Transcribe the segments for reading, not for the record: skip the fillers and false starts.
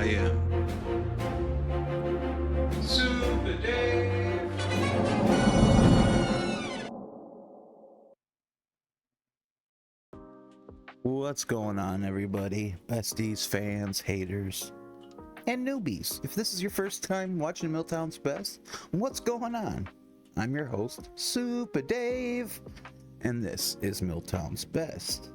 I am Supa Dave. What's going on, everybody? Besties, fans, haters, and newbies. If this is your first time watching MILTOWN'S Best, what's going on? I'm your host, Supa Dave, and this is MILTOWN'S Best.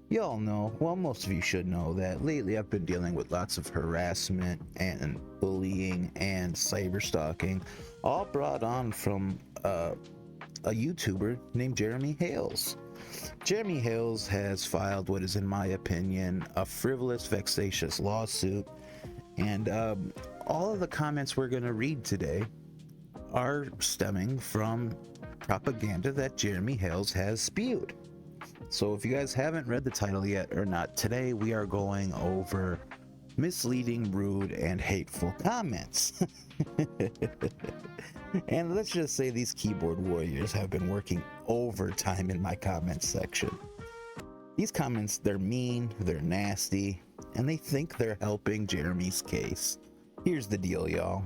Y'all know, well, most of you should know that lately I've been dealing with lots of harassment and bullying and cyber stalking, all brought on from a YouTuber named Jeremy Hales. Jeremy Hales has filed what is, in my opinion, a frivolous, vexatious lawsuit, and all of the comments we're going to read today are stemming from propaganda that Jeremy Hales has spewed. So if you guys haven't read the title yet or not, today we are going over misleading, rude, and hateful comments. And let's just say these keyboard warriors have been working overtime in my comments section. These comments, they're mean, they're nasty, and they think they're helping Jeremy's case. Here's the deal, y'all.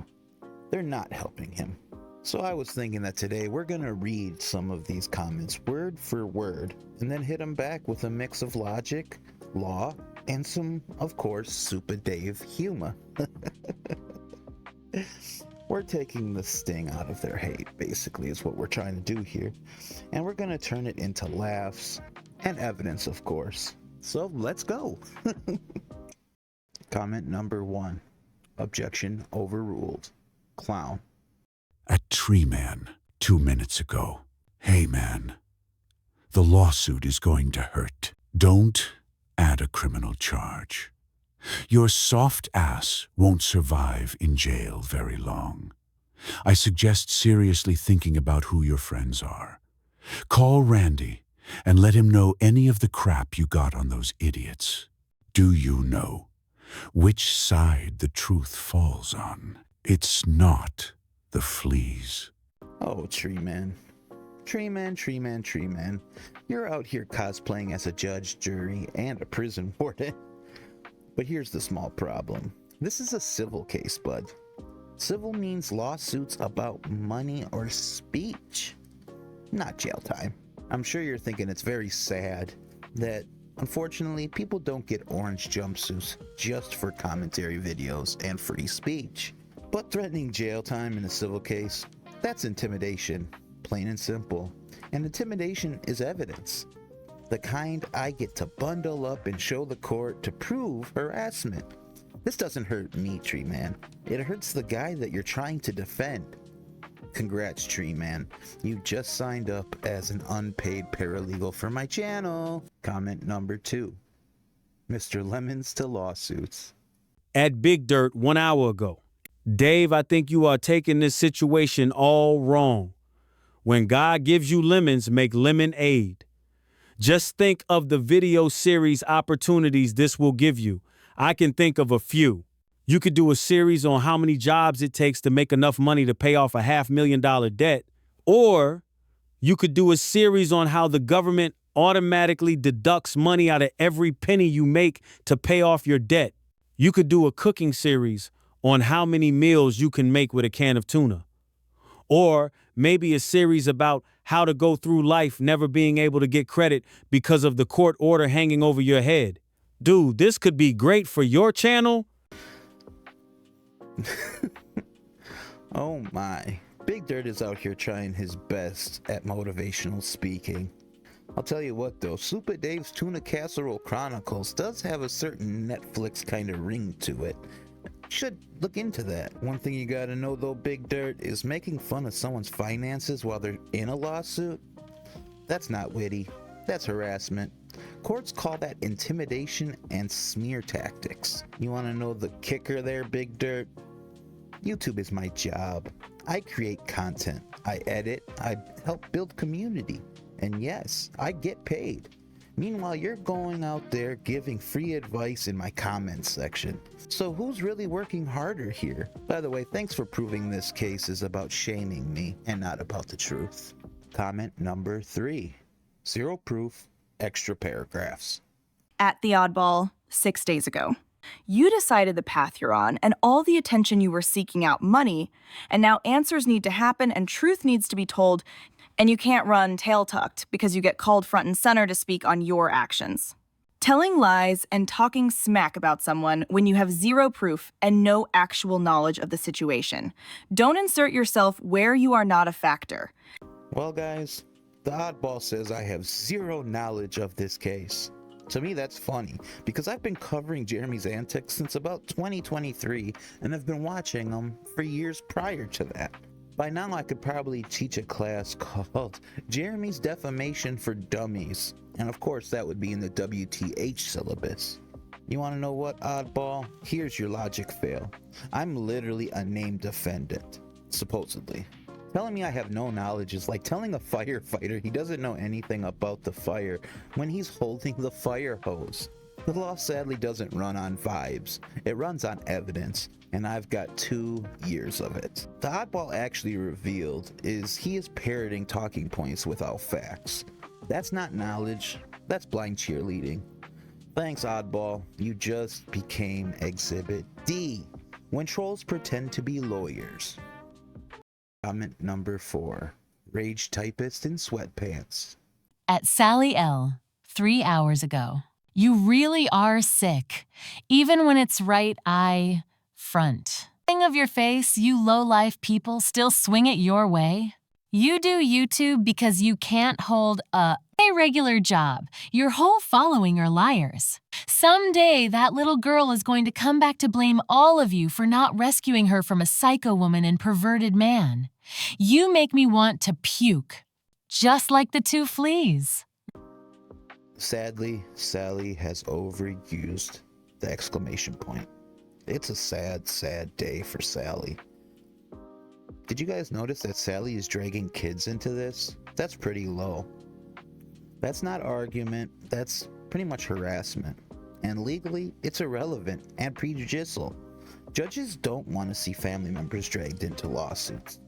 They're not helping him. So I was thinking that today we're gonna read some of these comments word for word and then hit them back with a mix of logic, law, and some, of course, Supa Dave humor. We're taking the sting out of their hate, basically, is what we're trying to do here. And we're gonna turn it into laughs and evidence, of course. So let's go. Comment number 1. Objection overruled. Clown. A tree man 2 minutes ago. Hey man, the lawsuit is going to hurt. Don't add a criminal charge. Your soft ass won't survive in jail very long. I suggest seriously thinking about who your friends are. Call Randy and let him know any of the crap you got on those idiots. Do you know which side the truth falls on? It's not the fleas. Oh, tree man. Tree man. You're out here cosplaying as a judge, jury, and a prison warden. But here's the small problem. This is a civil case, bud. Civil means lawsuits about money or speech, not jail time. I'm sure you're thinking it's very sad that, unfortunately, people don't get orange jumpsuits just for commentary videos and free speech. But threatening jail time in a civil case, that's intimidation, plain and simple. And intimidation is evidence. The kind I get to bundle up and show the court to prove harassment. This doesn't hurt me, tree man. It hurts the guy that you're trying to defend. Congrats, tree man. You just signed up as an unpaid paralegal for my channel. Comment number 2. Mr. Lemons to lawsuits. At Big Dirt 1 hour ago. Dave, I think you are taking this situation all wrong. When God gives you lemons, make lemonade. Just think of the video series opportunities this will give you. I can think of a few. You could do a series on how many jobs it takes to make enough money to pay off a $500,000 debt. Or you could do a series on how the government automatically deducts money out of every penny you make to pay off your debt. You could do a cooking series on how many meals you can make with a can of tuna. Or maybe a series about how to go through life never being able to get credit because of the court order hanging over your head. Dude, this could be great for your channel. Oh my. Big Dirt is out here trying his best at motivational speaking. I'll tell you what though, Supa Dave's Tuna Casserole Chronicles does have a certain Netflix kind of ring to it. Should look into that. One thing you gotta know though, Big Dirt, is making fun of someone's finances while they're in a lawsuit. That's not witty. That's harassment. Courts call that intimidation and smear tactics. You wanna know the kicker there, Big Dirt? YouTube is my job. I create content. I edit. I help build community. And yes, I get paid. Meanwhile, you're going out there giving free advice in my comments section. So who's really working harder here? By the way, thanks for proving this case is about shaming me and not about the truth. Comment number 3. Zero proof, extra paragraphs. At the Oddball 6 days ago. You decided the path you're on and all the attention you were seeking out money, and now answers need to happen and truth needs to be told, and you can't run tail tucked because you get called front and center to speak on your actions. Telling lies and talking smack about someone when you have zero proof and no actual knowledge of the situation. Don't insert yourself where you are not a factor. Well, guys, the oddball says I have zero knowledge of this case. To me, that's funny, because I've been covering Jeremy's antics since about 2023, and have been watching them for years prior to that. By now, I could probably teach a class called Jeremy's Defamation for Dummies, and of course, that would be in the WTH syllabus. You want to know what, oddball? Here's your logic fail. I'm literally a named defendant, supposedly. Telling me I have no knowledge is like telling a firefighter he doesn't know anything about the fire when he's holding the fire hose. The law sadly doesn't run on vibes, it runs on evidence, and I've got 2 years of it. The oddball actually revealed is he is parroting talking points without facts. That's not knowledge, that's blind cheerleading. Thanks, oddball, you just became Exhibit D, when trolls pretend to be lawyers. Comment number 4, rage typist in sweatpants. At Sally L, 3 hours ago. You really are sick. Even when it's right, I front. Thing of your face, you low-life people still swing it your way. You do YouTube because you can't hold a regular job. Your whole following are liars. Someday, that little girl is going to come back to blame all of you for not rescuing her from a psycho woman and perverted man. You make me want to puke, just like the 2 fleas. Sadly, Sally has overused the exclamation point. It's a sad, sad day for Sally. Did you guys notice that Sally is dragging kids into this? That's pretty low. That's not argument, that's pretty much harassment. And legally, it's irrelevant and prejudicial. Judges don't want to see family members dragged into lawsuits.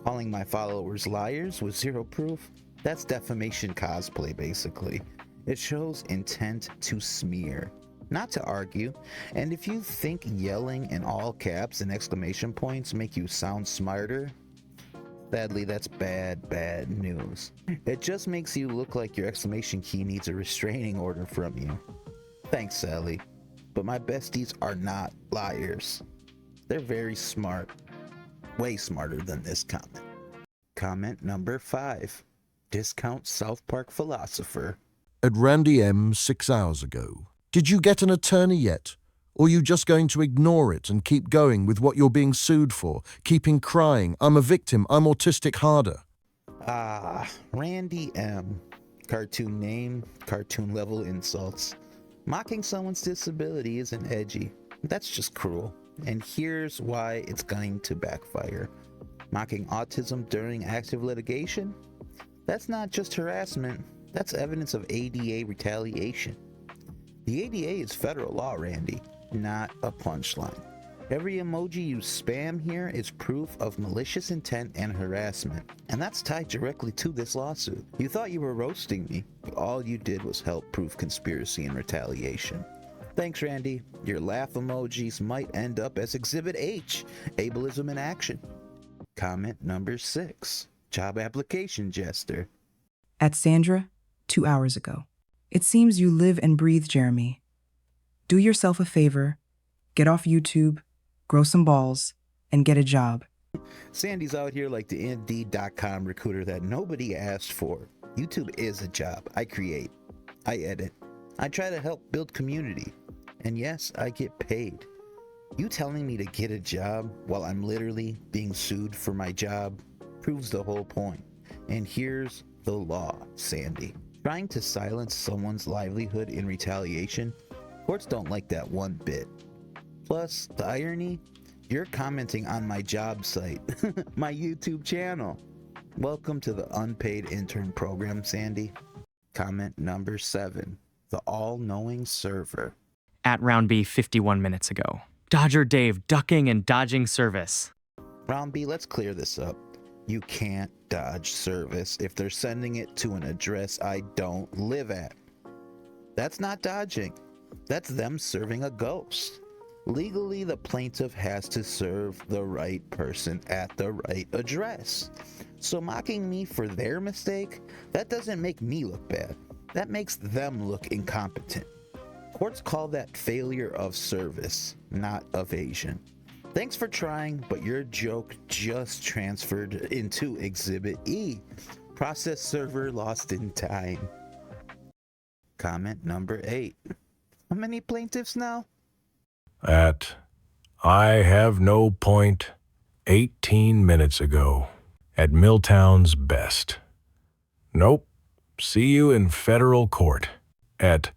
Calling my followers liars with zero proof? That's defamation cosplay, basically. It shows intent to smear, not to argue. And if you think yelling in all caps and exclamation points make you sound smarter, sadly, that's bad news. It just makes you look like your exclamation key needs a restraining order from you. Thanks, Sally. But my besties are not liars. They're very smart. Way smarter than this comment. Comment number 5. Discount South Park philosopher. At Randy M 6 hours ago. Did you get an attorney yet? Or are you just going to ignore it and keep going with what you're being sued for, keeping crying, I'm a victim, I'm autistic harder? Randy M. Cartoon name, cartoon level insults. Mocking someone's disability isn't edgy. That's just cruel. And here's why it's going to backfire. Mocking autism during active litigation? That's not just harassment, that's evidence of ADA retaliation. The ADA is federal law, Randy, not a punchline. Every emoji you spam here is proof of malicious intent and harassment, and that's tied directly to this lawsuit. You thought you were roasting me, but all you did was help prove conspiracy and retaliation. Thanks, Randy. Your laugh emojis might end up as Exhibit H, ableism in action. Comment number 6, job application jester. At Sandra, 2 hours ago. It seems you live and breathe Jeremy. Do yourself a favor, get off YouTube, grow some balls, and get a job. Sandy's out here like the Indeed.com recruiter that nobody asked for. YouTube is a job. I create, I edit, I try to help build community. And yes, I get paid. You telling me to get a job while I'm literally being sued for my job proves the whole point. And here's the law, Sandy. Trying to silence someone's livelihood in retaliation? Courts don't like that one bit. Plus, the irony, you're commenting on my job site, my YouTube channel. Welcome to the unpaid intern program, Sandy. Comment number 7, the all-knowing server. At round B 51 minutes ago. Dodger Dave ducking and dodging service. Round B, let's clear this up. You can't dodge service if they're sending it to an address I don't live at. That's not dodging. That's them serving a ghost. Legally, the plaintiff has to serve the right person at the right address. So mocking me for their mistake, that doesn't make me look bad. That makes them look incompetent. Courts call that failure of service, not evasion. Thanks for trying, but your joke just transferred into Exhibit E. Process server lost in time. Comment number 8. How many plaintiffs now? At I have no point 18 minutes ago at MILTOWN'S Best. Nope. See you in federal court at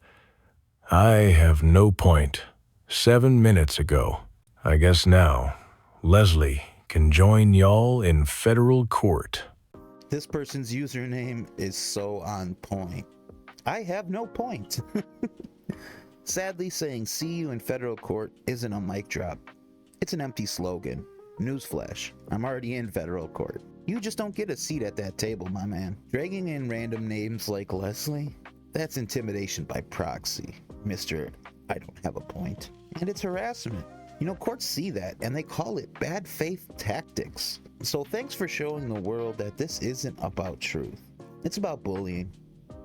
I have no point 7 minutes ago. I guess now Leslie can join y'all in federal court. This person's username is so on point. I have no point. Sadly, saying see you in federal court isn't a mic drop. It's an empty slogan. Newsflash, I'm already in federal court. You just don't get a seat at that table, my man. Dragging in random names like Leslie? That's intimidation by proxy, Mr. I don't have a point. And it's harassment. You know, courts see that and they call it bad faith tactics. So thanks for showing the world that this isn't about truth. It's about bullying.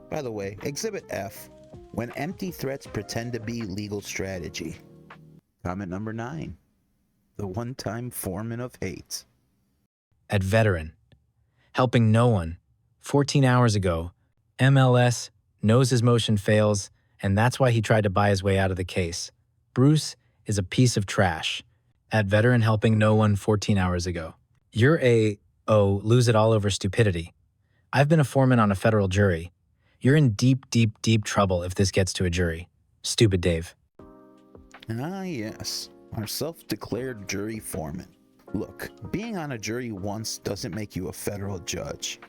By the way, Exhibit F, when empty threats pretend to be legal strategy. Comment number 9. The one-time foreman of hate. At Veteran, helping no one, 14 hours ago, MLS knows his motion fails, and that's why he tried to buy his way out of the case. Bruce is a piece of trash. At Veteran helping no one 14 hours ago. You're lose it all over stupidity. I've been a foreman on a federal jury. You're in deep, deep, deep trouble if this gets to a jury. Stupid Dave. Ah, yes. Our self-declared jury foreman. Look, being on a jury once doesn't make you a federal judge.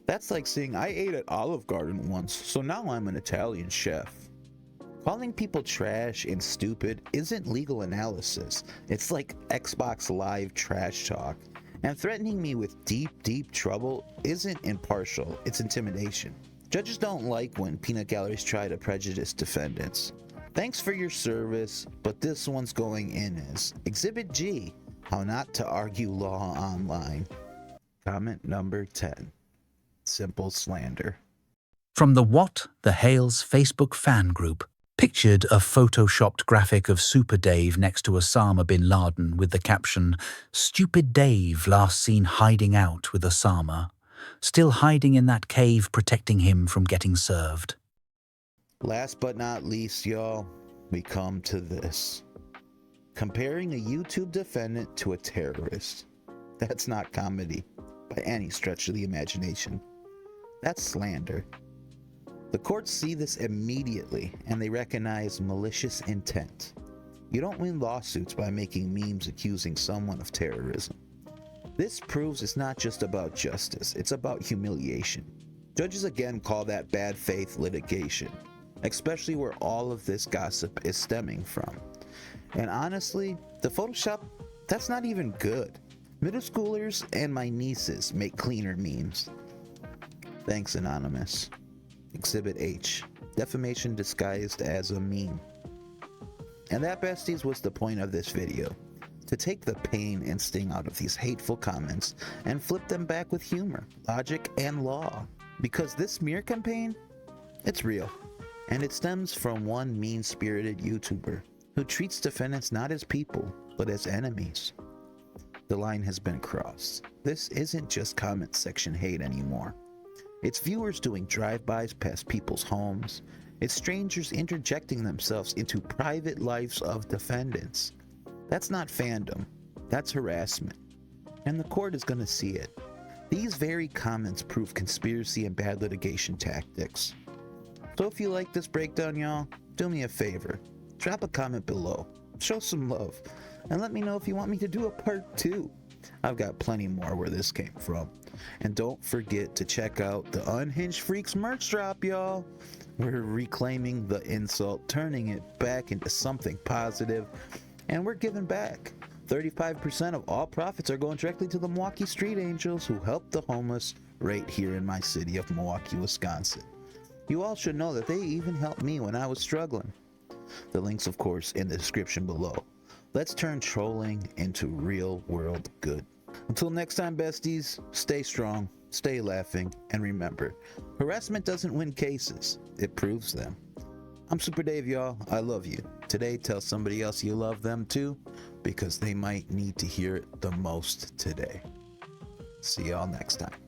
That's like saying I ate at Olive Garden once, so now I'm an Italian chef. Calling people trash and stupid isn't legal analysis. It's like Xbox Live trash talk. And threatening me with deep, deep trouble isn't impartial, it's intimidation. Judges don't like when peanut galleries try to prejudice defendants. Thanks for your service, but this one's going in as Exhibit G, how not to argue law online. Comment number 10. Simple slander. From the What the Hales Facebook fan group, pictured a photoshopped graphic of Supa Dave next to Osama bin Laden with the caption, "Stupid Dave last seen hiding out with Osama. Still hiding in that cave protecting him from getting served." Last but not least, y'all, we come to this. Comparing a YouTube defendant to a terrorist. That's not comedy by any stretch of the imagination. That's slander. The courts see this immediately and they recognize malicious intent. You don't win lawsuits by making memes accusing someone of terrorism. This proves it's not just about justice, it's about humiliation. Judges again call that bad faith litigation, especially where all of this gossip is stemming from. And honestly, the Photoshop, that's not even good. Middle schoolers and my nieces make cleaner memes. Thanks, Anonymous. Exhibit H, defamation disguised as a meme. And that, besties, was the point of this video. To take the pain and sting out of these hateful comments and flip them back with humor, logic, and law. Because this smear campaign, it's real. And it stems from one mean-spirited YouTuber who treats defendants not as people, but as enemies. The line has been crossed. This isn't just comment section hate anymore. It's viewers doing drive-bys past people's homes. It's strangers interjecting themselves into private lives of defendants. That's not fandom. That's harassment. And the court is going to see it. These very comments prove conspiracy and bad litigation tactics. So if you like this breakdown, y'all, do me a favor. Drop a comment below. Show some love. And let me know if you want me to do a part 2. I've got plenty more where this came from. And don't forget to check out the Unhinged Freaks merch drop, y'all. We're reclaiming the insult, turning it back into something positive, and we're giving back. 35% of all profits are going directly to the Milwaukee Street Angels who help the homeless right here in my city of Milwaukee, Wisconsin. You all should know that they even helped me when I was struggling. The links, of course, in the description below. Let's turn trolling into real world good. Until next time, besties, stay strong, stay laughing, and remember, harassment doesn't win cases, it proves them. I'm Supa Dave, y'all. I love you. Today, tell somebody else you love them too, because they might need to hear it the most today. See y'all next time.